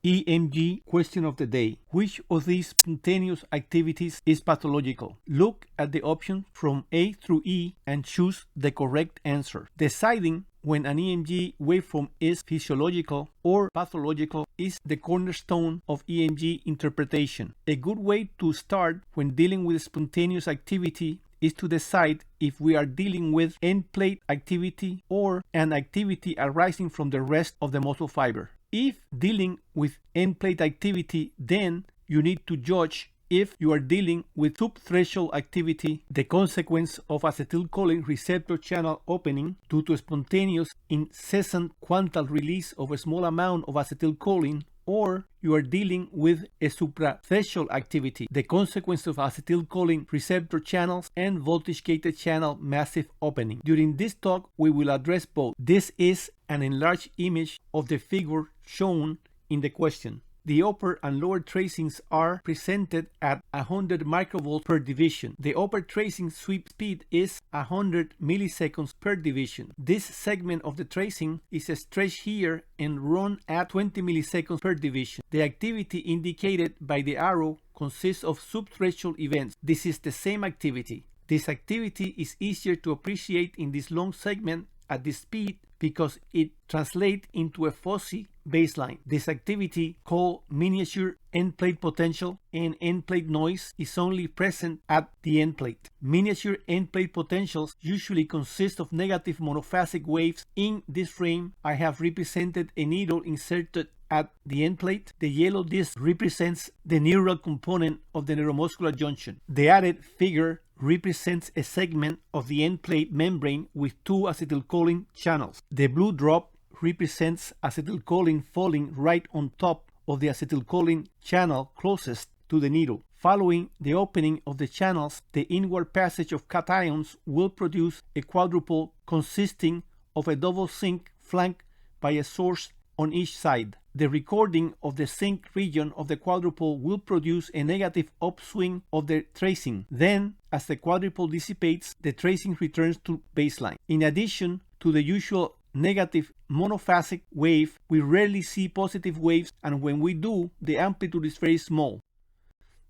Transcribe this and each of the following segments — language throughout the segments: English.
EMG question of the day. Which of these spontaneous activities is pathological? Look at the options from A through E and choose the correct answer. Deciding when an EMG waveform is physiological or pathological is the cornerstone of EMG interpretation. A good way to start when dealing with spontaneous activity is to decide if we are dealing with end plate activity or an activity arising from the rest of the muscle fiber. If dealing with end plate activity, then you need to judge if you are dealing with subthreshold activity, the consequence of acetylcholine receptor channel opening due to spontaneous incessant quantal release of a small amount of acetylcholine, or you are dealing with a suprathreshold activity, the consequence of acetylcholine receptor channels and voltage-gated channel massive opening. During this talk, we will address both. This is an enlarged image of the figure shown in the question. The upper and lower tracings are presented at 100 microvolts per division. The upper tracing sweep speed is 100 milliseconds per division. This segment of the tracing is stretched here and run at 20 milliseconds per division. The activity indicated by the arrow consists of subthreshold events. This is the same activity. This activity is easier to appreciate in this long segment at this speed because it translates into a fuzzy baseline. This activity, called miniature end plate potential and end plate noise, is only present at the end plate. Miniature end plate potentials usually consist of negative monophasic waves. In this frame, I have represented a needle inserted at the end plate. The yellow disc represents the neural component of the neuromuscular junction. The added figure represents a segment of the end plate membrane with two acetylcholine channels. The blue drop represents acetylcholine falling right on top of the acetylcholine channel closest to the needle. Following the opening of the channels, the inward passage of cations will produce a quadrupole consisting of a double sink flanked by a source on each side. The recording of the sink region of the quadrupole will produce a negative upswing of the tracing. Then, as the quadrupole dissipates, the tracing returns to baseline. In addition to the usual negative monophasic wave, we rarely see positive waves, and when we do, the amplitude is very small.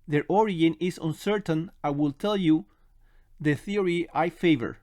Their origin is uncertain. I will tell you the theory I favor.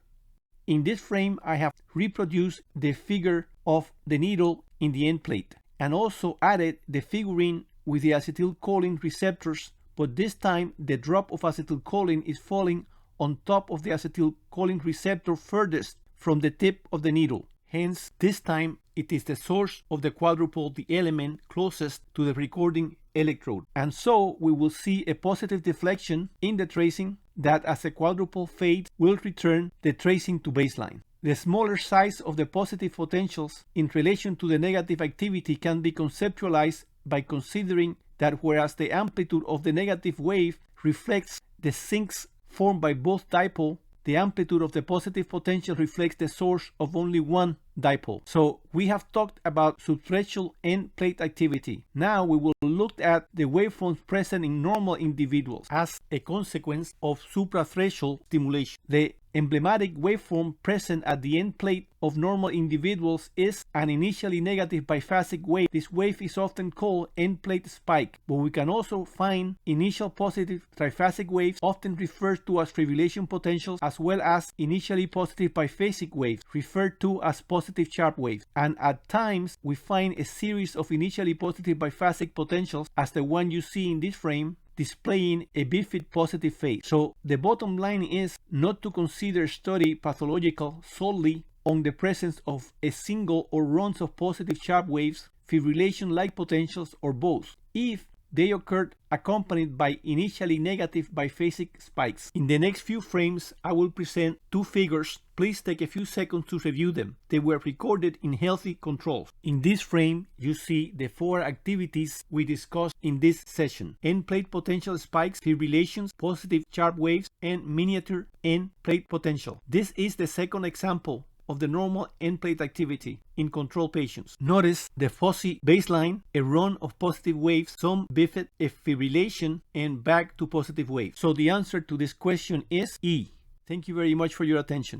In this frame, I have reproduced the figure of the needle in the end plate and also added the figurine with the acetylcholine receptors, but this time the drop of acetylcholine is falling on top of the acetylcholine receptor furthest from the tip of the needle. Hence, this time it is the source of the quadrupole, the element closest to the recording electrode. And so we will see a positive deflection in the tracing that, as the quadrupole fades, will return the tracing to baseline. The smaller size of the positive potentials in relation to the negative activity can be conceptualized by considering that whereas the amplitude of the negative wave reflects the sinks formed by both dipoles, the amplitude of the positive potential reflects the source of only one dipole. So we have talked about subthreshold end plate activity. Now we will look at the waveforms present in normal individuals as a consequence of suprathreshold stimulation. The emblematic waveform present at the end plate of normal individuals is an initially negative biphasic wave. This wave is often called end plate spike, but we can also find initial positive triphasic waves, often referred to as fibrillation potentials, as well as initially positive biphasic waves, referred to as positive sharp waves. And at times we find a series of initially positive biphasic potentials, as the one you see in this frame, displaying a bifid positive phase. So the bottom line is not to consider study pathological solely on the presence of a single or runs of positive sharp waves, fibrillation-like potentials, or both, if they occurred accompanied by initially negative biphasic spikes. In the next few frames, I will present two figures. Please take a few seconds to review them. They were recorded in healthy controls. In this frame, you see the four activities we discussed in this session: end plate potential spikes, fibrillations, positive sharp waves, and miniature end plate potential. This is the second example of the normal end plate activity in control patients. Notice the fuzzy baseline, a run of positive waves, some bifid, a fibrillation, and back to positive waves. So the answer to this question is E. Thank you very much for your attention.